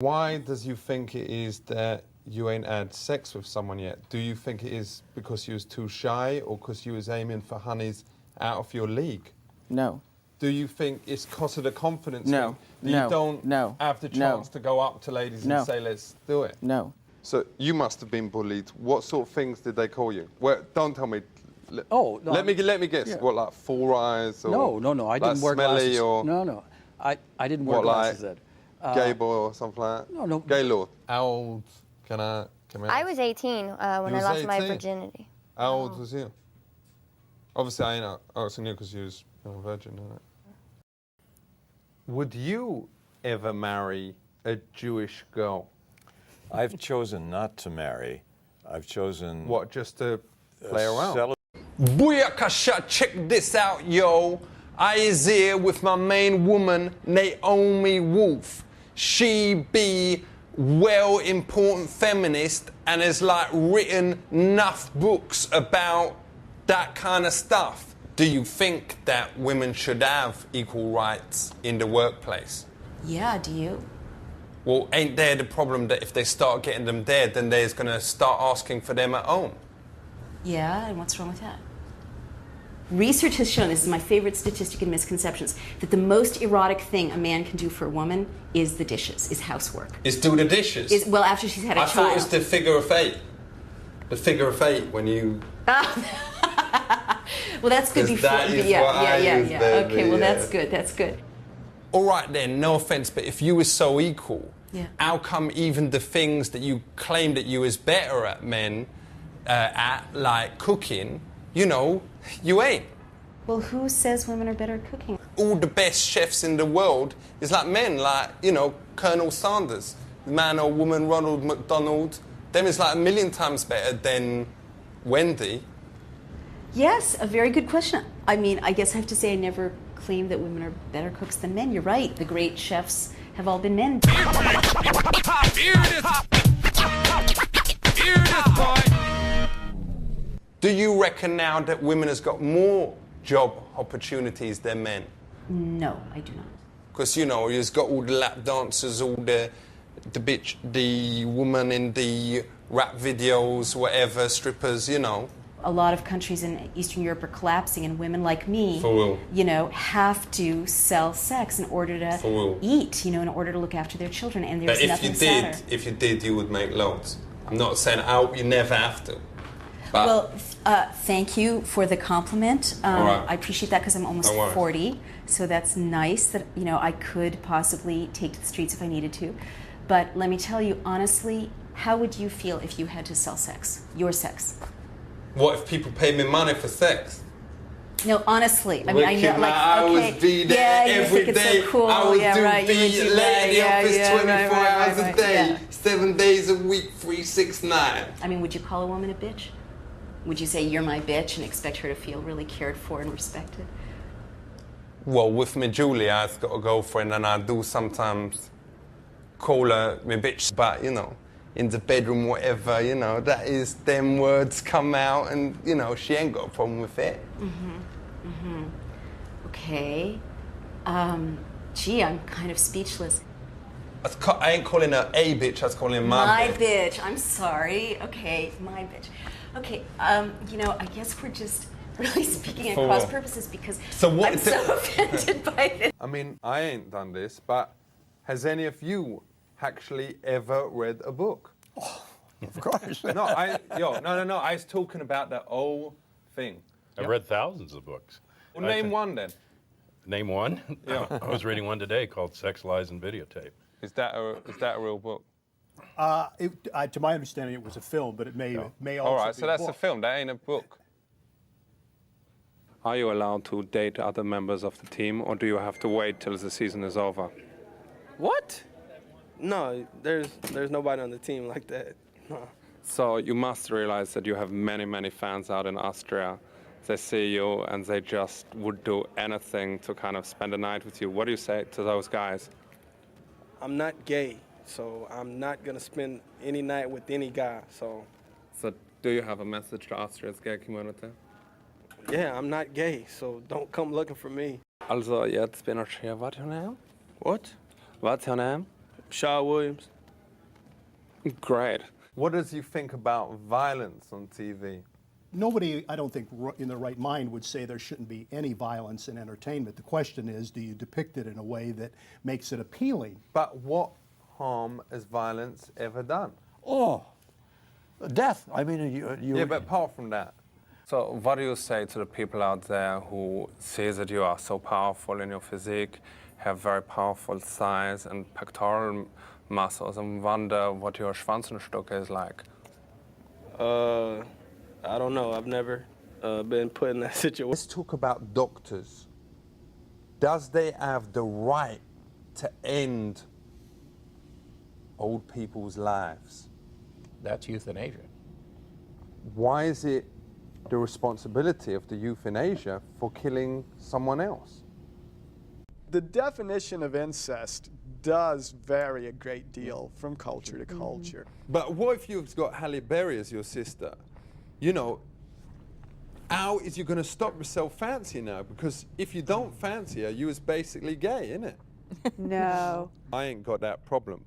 Why does you think it is that you ain't had sex with someone yet? Do you think it is because you was too shy or because you was aiming for honeys out of your league? No. Do you think it's because of the confidence No. thing? You don't have the chance to go up to ladies and say, let's do it? No. So you must have been bullied. What sort of things did they call you? Well, don't tell me. Oh, no. Let me guess. Yeah. What, like four eyes? Or No. I didn't wear glasses. Or No. I didn't wear glasses then. Gay boy or something like that? No. Gaylord. How old can I come out? I was 18 when I lost my virginity. How old was you? Obviously, I ain't asking you because you was a virgin, isn't it? Would you ever marry a Jewish girl? I've chosen not to marry. I've chosen... What, just to play around? Booyakasha, check this out, yo. I is here with my main woman, Naomi Wolf. She be well important feminist and has like written enough books about that kind of stuff. Do you think that women should have equal rights in the workplace? Yeah, do you? Well, ain't there the problem that if they start getting them there, then they're going to start asking for them at home? Yeah, and what's wrong with that? Research has shown, this is my favorite statistic in misconceptions, that the most erotic thing a man can do for a woman is the dishes, is housework. Is do the dishes? Well, after she's had a child. I thought it was the figure of eight. The figure of eight when you... Well, that's good before. Yeah. Okay, well, that's good. That's good. All right then, no offense, but if you were so equal, how come even the things that you claim that you is better at men, at like cooking, you know, you ain't? Well, who says women are better at cooking? All the best chefs in the world is like men, like, you know, Colonel Sanders, man or woman, Ronald McDonald. Them is like a million times better than Wendy. Yes, a very good question. I mean, I guess I have to say I never claimed that women are better cooks than men. You're right. The great chefs have all been men. Do you reckon now that women has got more job opportunities than men? No, I do not. Because, you know, you've got all the lap dancers, all the woman in the rap videos, whatever, strippers, you know. A lot of countries in Eastern Europe are collapsing, and women like me, you know, have to sell sex in order to eat, you know, in order to look after their children. And there's nothing sadder. If you did, you would make loads. I'm not saying you never have to. But well, thank you for the compliment. I appreciate that because I'm almost 40, so that's nice that, you know, I could possibly take to the streets if I needed to. But let me tell you, honestly, how would you feel if you had to sell sex, your sex? What if people pay me money for sex? No, honestly, I mean, I know, like, I would be there every day. So cool. I would be late in the office 24 hours a day, 7 days a week, 369. I mean, would you call a woman a bitch? Would you say you're my bitch and expect her to feel really cared for and respected? Well, with me, Julie, I've got a girlfriend, and I do sometimes call her my bitch, but, you know, in the bedroom, whatever, you know, that is, them words come out, and, you know, she ain't got a problem with it. Okay. Gee, I'm kind of speechless. I ain't calling her a bitch, I was calling her my bitch. My bitch, I'm sorry. Okay, my bitch. Okay, you know, I guess we're just really speaking at cross purposes because I'm so offended by this. I mean, I ain't done this, but has any of you actually ever read a book? Oh, of course. No, I was talking about the whole thing. I've read thousands of books. Well, name one then. Name one? Yeah. I was reading one today called Sex, Lies, and Videotape. Is that a real book? To my understanding, it was a film, but it may also be All right, so that's a book. a film. That ain't a book. Are you allowed to date other members of the team, or do you have to wait till the season is over? What? No, there's nobody on the team like that. No. So you must realize that you have many, many fans out in Austria. They see you and they just would do anything to kind of spend a night with you. What do you say to those guys? I'm not gay, so I'm not gonna spend any night with any guy, so. So do you have a message to Austria's gay community? Yeah, I'm not gay, so don't come looking for me. Also, jetzt bin ich hier. What's your name? What? What's your name? Shaw Williams. Great. What does you think about violence on TV? Nobody, I don't think, in their right mind would say there shouldn't be any violence in entertainment. The question is, do you depict it in a way that makes it appealing? But what harm has violence ever done? Oh, death. I mean, Yeah, but apart from that. So what do you say to the people out there who say that you are so powerful in your physique, have very powerful thighs and pectoral muscles, and wonder what your Schwanzenstück is like? I don't know. I've never been put in that situation. Let's talk about doctors. Does they have the right to end old people's lives? That's euthanasia. Why is it the responsibility of the euthanasia for killing someone else? The definition of incest does vary a great deal from culture to culture. But what if you've got Halle Berry as your sister? You know, how is you going to stop yourself fancying her? Because if you don't fancy her, you is basically gay, innit? No. I ain't got that problem.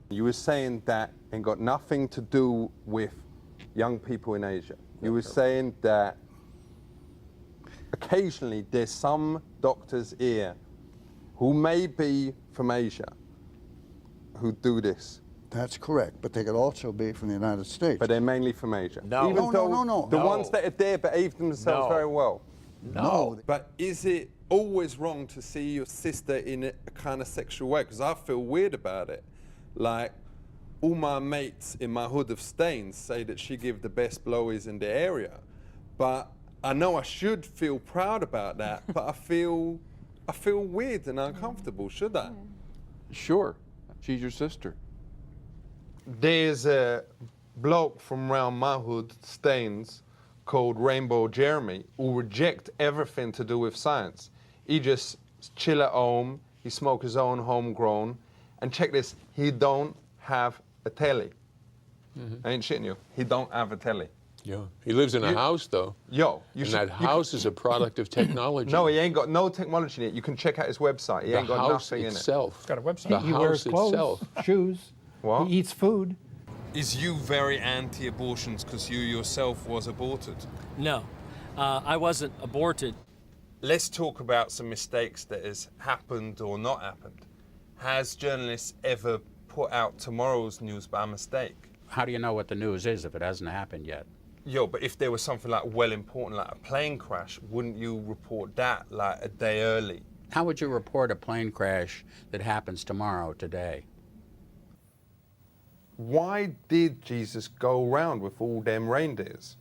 You were saying that ain't got nothing to do with young people in Asia. You were saying that occasionally there's some doctors here who may be from Asia who do this. That's correct, but they could also be from the United States. But they're mainly from Asia. No. Even though No. the ones that are there behave themselves very well. No. But is it always wrong to see your sister in a kind of sexual way? Because I feel weird about it. Like, all my mates in my hood of Staines say that she give the best blowies in the area. But I know I should feel proud about that, but I feel weird and uncomfortable, should I? Sure, she's your sister. There's a bloke from around my hood, Staines, called Rainbow Jeremy, who reject everything to do with science. He just chill at home, he smoke his own homegrown, and check this, he don't have a telly. I ain't shitting you, he don't have a telly. Yeah, he lives in a house though. Yo, and that house is a product of technology. No, he ain't got no technology in it. You can check out his website. He ain't got nothing in it. Itself. It's got a website. The He house wears clothes, itself. shoes. What? He eats food. Is you very anti-abortions because you yourself was aborted? No, I wasn't aborted. Let's talk about some mistakes that has happened or not happened. Has journalists ever put out tomorrow's news by mistake? How do you know what the news is if it hasn't happened yet? Yo, but if there was something like well important, like a plane crash, wouldn't you report that like a day early? How would you report a plane crash that happens tomorrow, today? Why did Jesus go around with all them reindeers?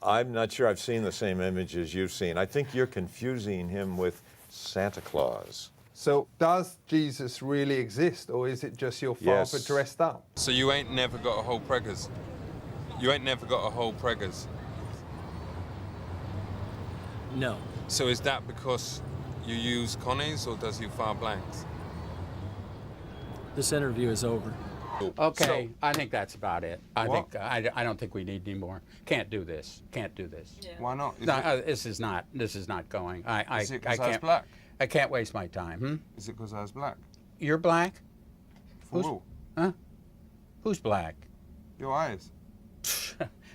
I'm not sure I've seen the same images you've seen. I think you're confusing him with Santa Claus. So does Jesus really exist, or is it just your father Yes. dressed up? So you ain't never got a whole preggers? You ain't never got a whole preggers? No. So is that because you use Connies or does you fire blanks? This interview is over. Okay, I think that's about it. I What? think I don't think we need any more. Can't do this. Can't do this. Why not? Is No, it- this is not going. Is it 'cause I I was can't. black? I can't waste my time. Is it because I was black? You're black? For real? Huh? Who's black? Your eyes.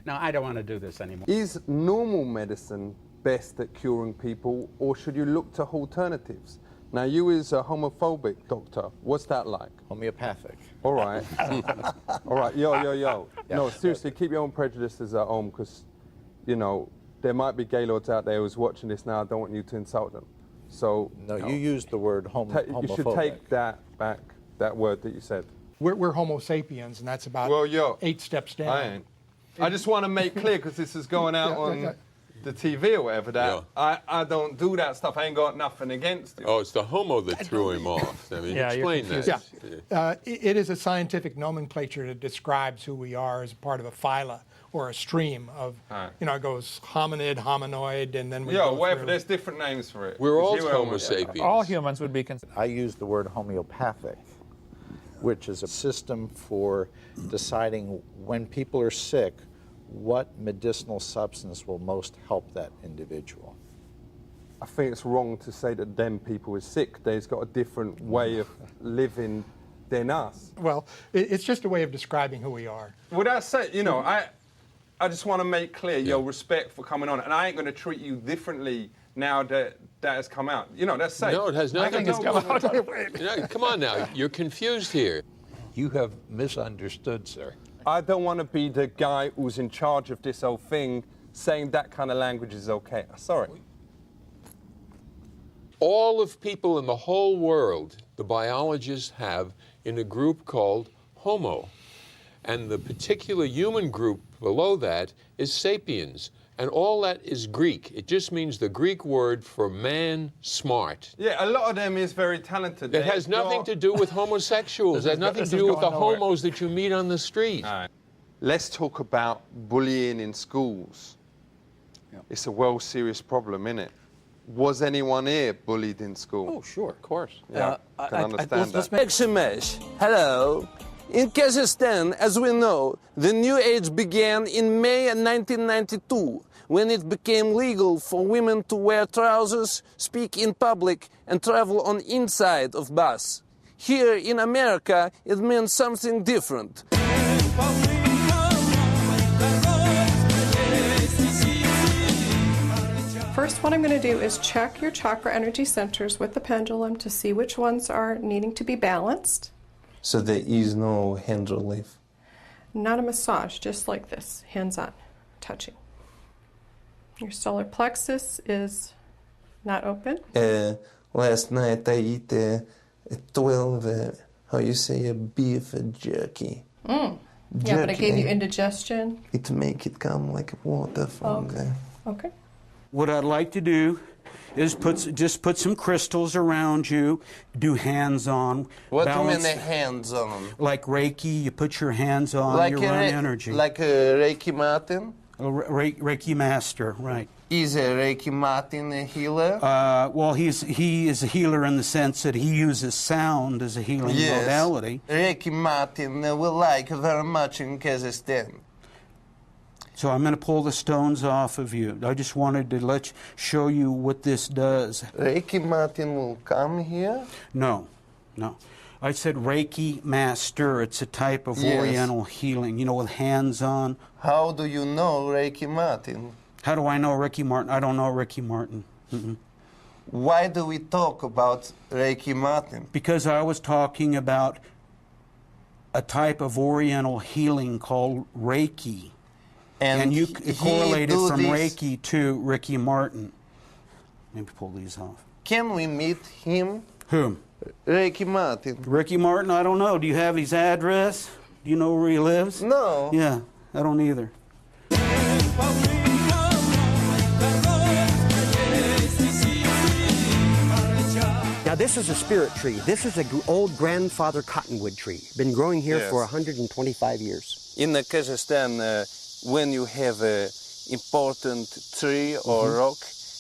No, I don't want to do this anymore. Is normal medicine best at curing people, or should you look to alternatives? Now, you is a homophobic doctor. What's that like? Homeopathic. All right. All right. Yo. No, seriously, keep your own prejudices at home, because, you know, there might be gaylords out there who's watching this now. I don't want you to insult them. So No, you used the word homophobic. you should take that back, that word that you said. We're Homo sapiens, and that's about Well, yo, 8 steps down. I ain't. I just want to make clear, because this is going out on the TV or whatever, that I don't do that stuff. I ain't got nothing against you. Oh, it's the homo that threw him off. I mean, explain that. Yeah. It is a scientific nomenclature that describes who we are as part of a phyla or a stream of, it goes hominid, hominoid, and then we go whatever. through. There's different names for it. We're all You Homo sapiens. All humans would be considered. I use the word homeopathic, which is a system for deciding when people are sick, what medicinal substance will most help that individual. I think it's wrong to say that them people is sick. They've got a different way of living than us. Well, it's just a way of describing who we are. Well, that's it. You know, I just want to make clear your respect for coming on, and I ain't going to treat you differently now that has come out. You know, that's safe. No, it has nothing to do. Come on now, you're confused here. You have misunderstood, sir. I don't want to be the guy who's in charge of this whole thing saying that kind of language is okay. Sorry. All of people in the whole world, the biologists have in a group called Homo. And the particular human group below that is sapiens. And all that is Greek. It just means the Greek word for man smart. Yeah, a lot of them is very talented. It has nothing to do with homosexuals. It has nothing to do with the homos that you meet on the street. All right. Let's talk about bullying in schools. Yeah. It's a well-serious problem, isn't it? Was anyone here bullied in school? Oh, sure, of course. Yeah, I can understand that. Shemesh, hello. In Kazakhstan, as we know, the New Age began in May 1992, when it became legal for women to wear trousers, speak in public, and travel on inside of bus. Here in America, it meant something different. First, what I'm going to do is check your chakra energy centers with the pendulum to see which ones are needing to be balanced. So there is no hand relief? Not a massage, just like this, hands-on, touching. Your solar plexus is not open. Last night I eat 12, how you say, beef jerky. Yeah, but I gave you indigestion. It make it come like water from there. Okay. What I'd like to do is just put some crystals around you, do hands-on. What do you mean hands-on? Like Reiki, you put your hands on, like you run energy. Like a Reiki Martin? Reiki master, right. Is a Reiki Martin a healer? Well, he is a healer in the sense that he uses sound as a healing modality. Reiki Martin we like very much in Kazakhstan. So I'm going to pull the stones off of you. I just wanted to show you what this does. Reiki Martin will come here? No. I said Reiki Master. It's a type of Oriental healing, you know, with hands-on. How do you know Reiki Martin? How do I know Ricky Martin? I don't know Ricky Martin. Why do we talk about Reiki Martin? Because I was talking about a type of Oriental healing called Reiki. And you correlated from Reiki to Ricky Martin. Maybe pull these off. Can we meet him? Whom? Ricky Martin. Ricky Martin, I don't know. Do you have his address? Do you know where he lives? No. Yeah, I don't either. Now this is a spirit tree. This is an old grandfather cottonwood tree. Been growing here for 125 years. In Kazakhstan, when you have an important tree or rock,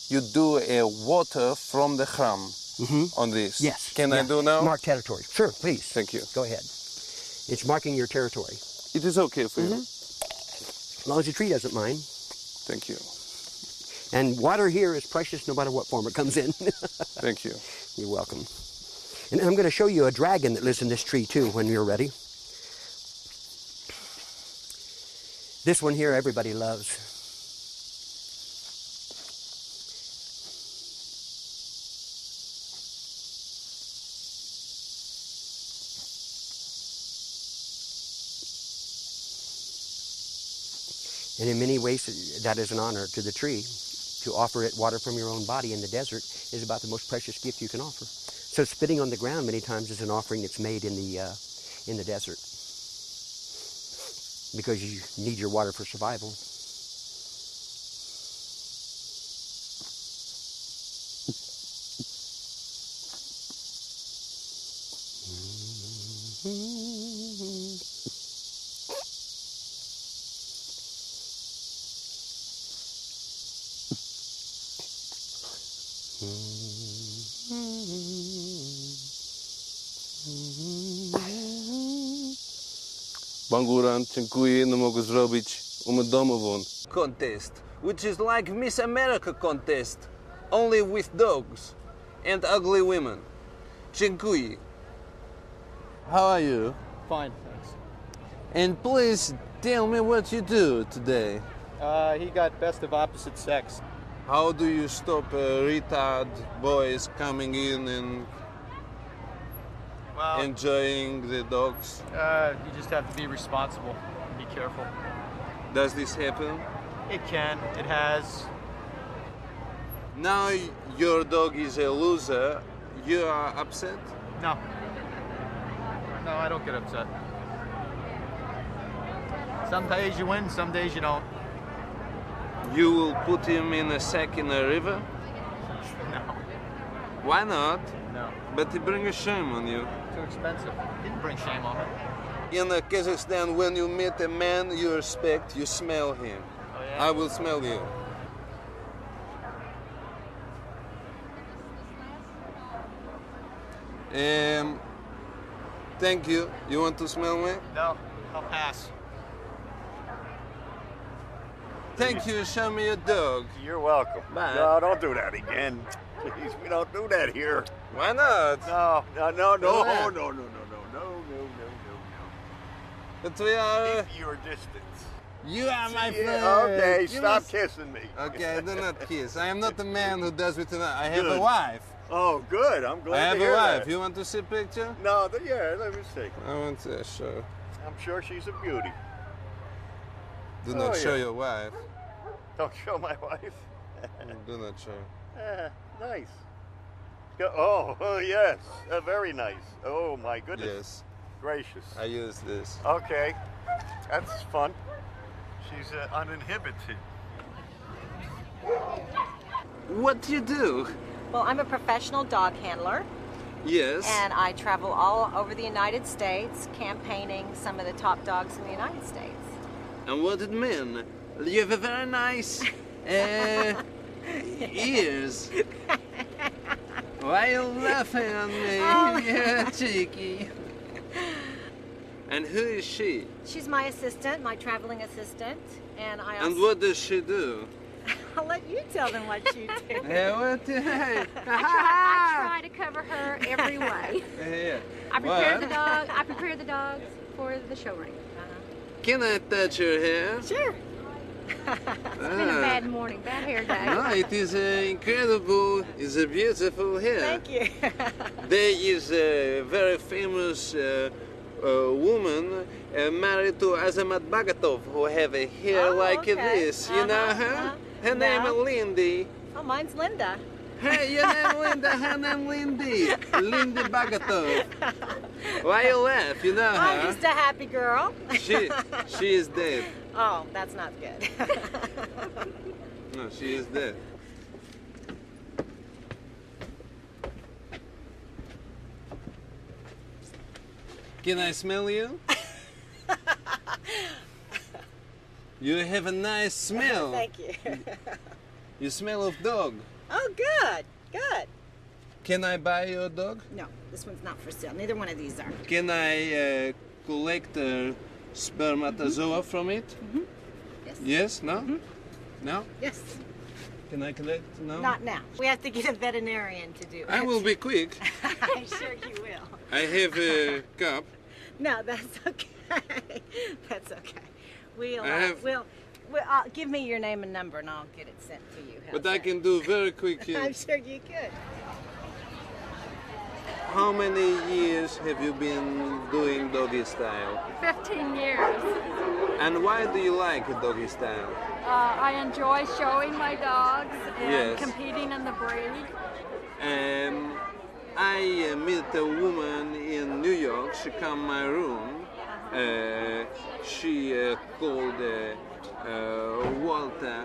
you do a water from the khram on this. Yes. Can I do now? Mark territory. Sure, please. Thank you. Go ahead. It's marking your territory. It is okay for you? As long as the tree doesn't mind. Thank you. And water here is precious no matter what form it comes in. Thank you. You're welcome. And I'm going to show you a dragon that lives in this tree too when you're ready. This one here everybody loves. And in many ways, that is an honor to the tree. To offer it water from your own body in the desert is about the most precious gift you can offer. So spitting on the ground many times is an offering that's made in the desert. Because you need your water for survival. Banguran, dziękuję, nie mogę zrobić domową. Contest, which is like Miss America contest, only with dogs and ugly women. Dziękuję. How are you? Fine, thanks. And please tell me what you do today. He got best of opposite sex. How do you stop retard boys coming in and enjoying the dogs? You just have to be responsible. Be careful. Does this happen? It can. It has. Now your dog is a loser. You are upset? No. No, I don't get upset. Some days you win, some days you don't. You will put him in a sack in a river? No. Why not? No. But it brings shame on you. Too expensive. Didn't bring shame on me. In Kazakhstan, when you meet a man you respect, you smell him. Oh, yeah? I will smell you. Thank you. You want to smell me? No, I'll pass. Thank you. Show me your dog. You're welcome. Bye. No, don't do that again. Please, we don't do that here. Why not? No. But we are... Keep your distance. You are my See, friend. Okay, You stop must- kissing me. Okay, I do not kiss. I am not the man who does it tonight. I have a Good. wife. Oh, good. I'm glad I have to hear a wife. that. You want to see a picture? No, yeah, let me see. I want to show. I'm sure she's a beauty. Do not show yeah. your wife. Don't show my wife. Do not show. Nice. Oh, yes. Very nice. Oh, my goodness. Yes. Gracious. I use this. Okay. That's fun. She's uninhibited. What do you do? Well, I'm a professional dog handler. Yes. And I travel all over the United States campaigning some of the top dogs in the United States. And what it mean? You have a very nice ears. Why are you laughing at me? Oh. You're cheeky. And who is she? She's my assistant, my traveling assistant, and I also... And what does she do? I'll let you tell them what you do. What? I try to cover her every way. Yeah. I prepare the dogs for the show ring. Can I touch your hair? Sure. It's been a bad morning, bad hair day. No, it is incredible. It's a beautiful hair. Thank you. There is a very famous woman married to Azamat Bagatov who have a hair like this. You know her? Her name is Lindy. Oh, mine's Linda. Hey, your name Linda, her name Lindy. Lindy Bagatov. Why you laugh? You know her? I'm just a happy girl. She is dead. Oh, that's not good. No, she is dead. Can I smell you? You have a nice smell. Thank you. You smell of dog. Oh, good, good. Can I buy your dog? No, this one's not for sale. Neither one of these are. Can I collect spermatozoa from it? Mm-hmm. Yes. Yes? No? Mm-hmm. No? Yes. Can I collect? No? Not now. We have to get a veterinarian to do it. I will be quick. I'm sure you will. I have a cup. No, that's okay. That's okay. We'll, I have- give me your name and number and I'll get it sent to you. How's But I that? can do very quick here. I'm sure you could. How many years have you been doing doggy style? 15 years. And why do you like doggy style? I enjoy showing my dogs and Yes. competing in the breed. I met a woman in New York. She come my room. She called Walter.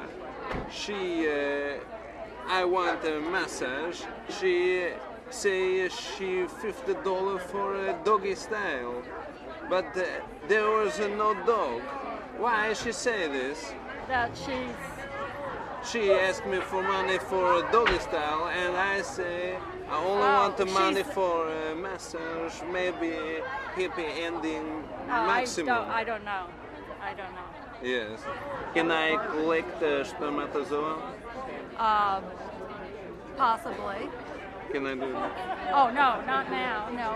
I want a massage. She say she $50 for a doggy style, but there was no dog. Why she say this? That She asked me for money for a doggy style, and I say I only want the money for a massage, maybe happy ending maximum. I don't know. I don't know. Yes. Can I collect spermatozoa? Possibly. Can I do that? Oh, no, not now. No,